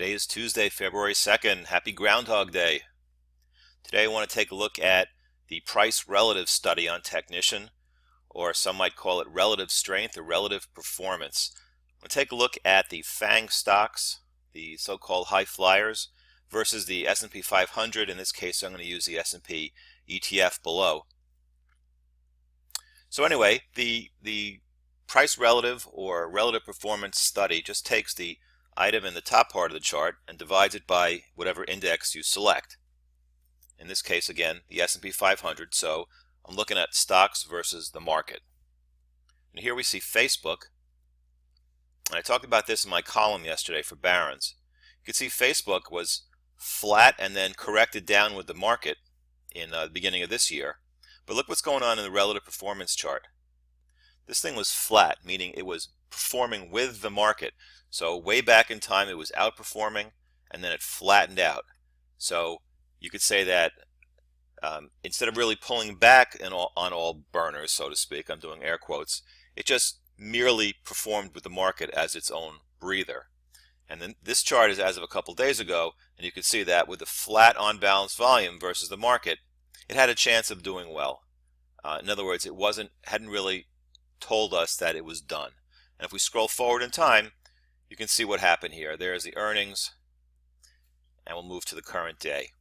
Today is Tuesday, February 2nd. Happy Groundhog Day. Today I want to take a look at the price relative study on technician, or some might call it relative strength or relative performance. I'm going to take a look at the FANG stocks, the so-called high flyers, versus the S&P 500. In this case, I'm going to use the S&P ETF below. So anyway, the price relative or relative performance study just takes the item in the top part of the chart and divides it by whatever index you select. In this case, again, the S&P 500, so I'm looking at stocks versus the market. And here we see Facebook, and I talked about this in my column yesterday for Barron's. You can see Facebook was flat and then corrected down with the market in the beginning of this year. But look what's going on in the relative performance chart. This thing was flat, meaning it was performing with the market. So way back in time it was outperforming, and then it flattened out. So you could say that instead of really pulling back on all burners, so to speak, I'm doing air quotes, it just merely performed with the market as its own breather. And then this chart is as of a couple days ago, and you can see that with the flat on balance volume versus the market, it had a chance of doing well. In other words, it hadn't really told us that it was done. And if we scroll forward in time, you can see what happened here. There's the earnings, and we'll move to the current day.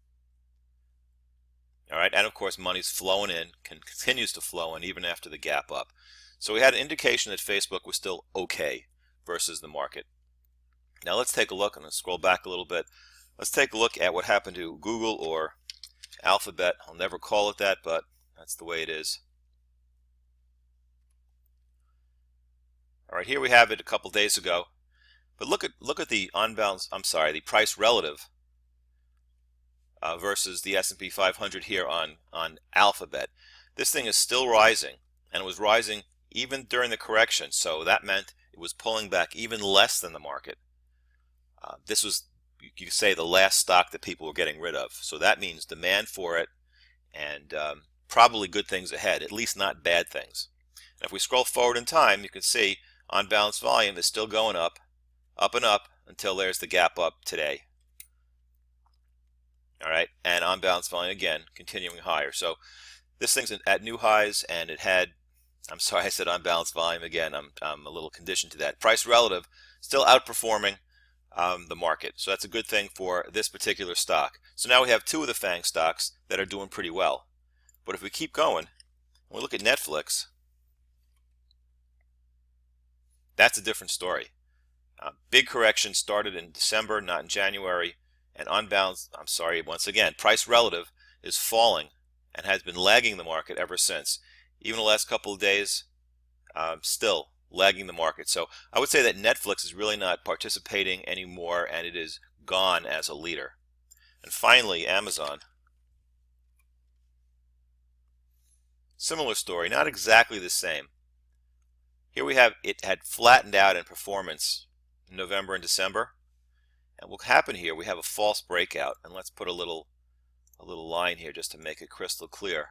All right, and of course money's flowing in, continues to flow in even after the gap up. So we had an indication that Facebook was still okay versus the market. Now let's take a look. I'm going to scroll back a little bit. Let's take a look at what happened to Google or Alphabet. I'll never call it that, but that's the way it is. All right, here we have it a couple days ago. But look at the the price relative versus the S&P 500 here on Alphabet. This thing is still rising, and it was rising even during the correction. So that meant it was pulling back even less than the market. This was, you could say, the last stock that people were getting rid of. So that means demand for it, and probably good things ahead, at least not bad things. And if we scroll forward in time, you can see on balance volume is still going up and up until there's the gap up today. All right, and on balance volume again continuing higher. So this thing's at new highs, and it had, I'm sorry I said on balance volume again, I'm a little conditioned to that. Price relative still outperforming the market. So that's a good thing for this particular stock. So now we have two of the FANG stocks that are doing pretty well. But if we keep going, and we look at Netflix, that's a different story. Big correction started in December, not in January, and on balance, once again, price relative is falling and has been lagging the market ever since. Even the last couple of days, still lagging the market. So I would say that Netflix is really not participating anymore, and it is gone as a leader. And finally, Amazon. Similar story, not exactly the same. Here we have it had flattened out in performance in November and December. And what happened here, we have a false breakout. And let's put a little line here just to make it crystal clear.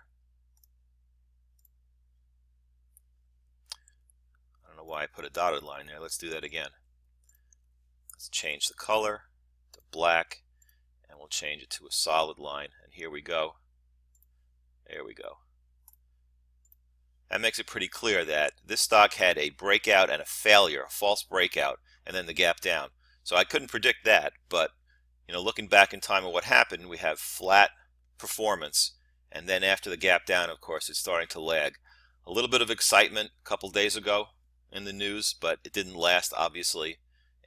I don't know why I put a dotted line there. Let's do that again. Let's change the color to black, and we'll change it to a solid line. And here we go. There we go. That makes it pretty clear that this stock had a breakout and a failure, a false breakout, and then the gap down. So I couldn't predict that, but looking back in time at what happened, we have flat performance, and then after the gap down, of course, it's starting to lag. A little bit of excitement a couple days ago in the news, but it didn't last, obviously,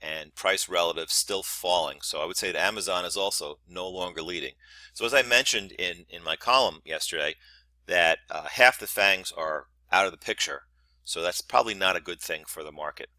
and price relative still falling. So I would say that Amazon is also no longer leading. So as I mentioned in my column yesterday, that half the FANGs are out of the picture. So that's probably not a good thing for the market.